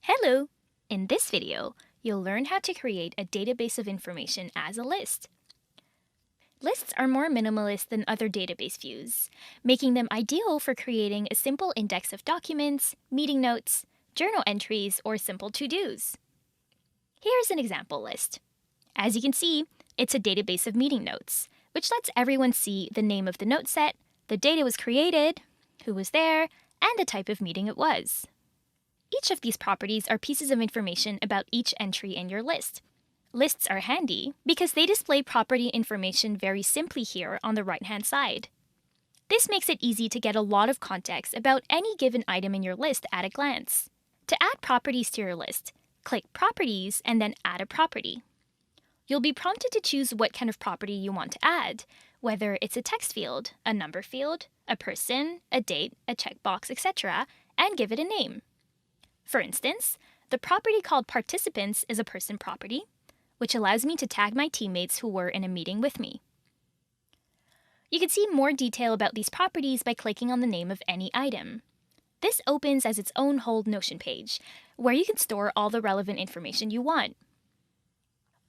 Hello! In this video, you'll learn how to create a database of information as a list. Lists are more minimalist than other database views, making them ideal for creating a simple index of documents, meeting notes, journal entries, or simple to-dos. Here's an example list. As you can see, it's a database of meeting notes, which lets everyone see the name of the note set, the date it was created, who was there, and the type of meeting it was. Each of these properties are pieces of information about each entry in your list. Lists are handy because they display property information very simply here on the right-hand side. This makes it easy to get a lot of context about any given item in your list at a glance. To add properties to your list, click Properties and then Add a Property. You'll be prompted to choose what kind of property you want to add, whether it's a text field, a number field, a person, a date, a checkbox, etc., and give it a name. For instance, the property called Participants is a person property, which allows me to tag my teammates who were in a meeting with me. You can see more detail about these properties by clicking on the name of any item. This opens as its own whole Notion page, where you can store all the relevant information you want.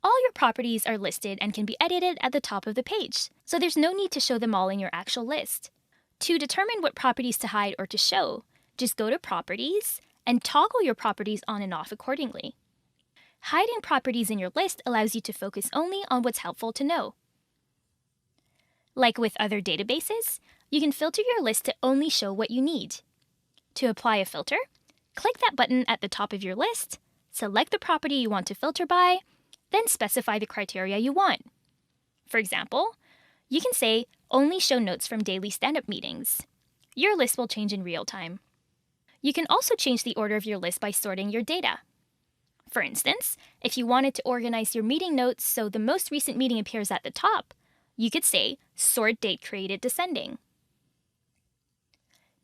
All your properties are listed and can be edited at the top of the page, so there's no need to show them all in your actual list. To determine what properties to hide or to show, just go to Properties, and toggle your properties on and off accordingly. Hiding properties in your list allows you to focus only on what's helpful to know. Like with other databases, you can filter your list to only show what you need. To apply a filter, click that button at the top of your list, select the property you want to filter by, then specify the criteria you want. For example, you can say, only show notes from daily stand-up meetings. Your list will change in real time. You can also change the order of your list by sorting your data. For instance, if you wanted to organize your meeting notes so the most recent meeting appears at the top, you could say Sort Date Created Descending.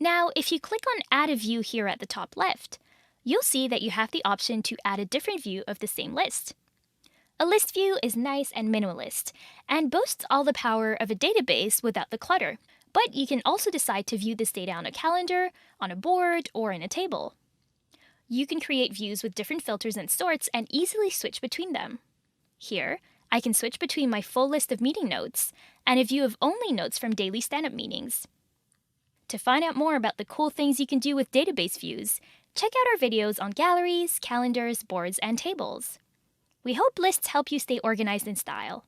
Now, if you click on Add a View here at the top left, you'll see that you have the option to add a different view of the same list. A list view is nice and minimalist, and boasts all the power of a database without the clutter. But you can also decide to view this data on a calendar, on a board, or in a table. You can create views with different filters and sorts and easily switch between them. Here, I can switch between my full list of meeting notes and a view of only notes from daily stand-up meetings. To find out more about the cool things you can do with database views, check out our videos on galleries, calendars, boards, and tables. We hope lists help you stay organized in style.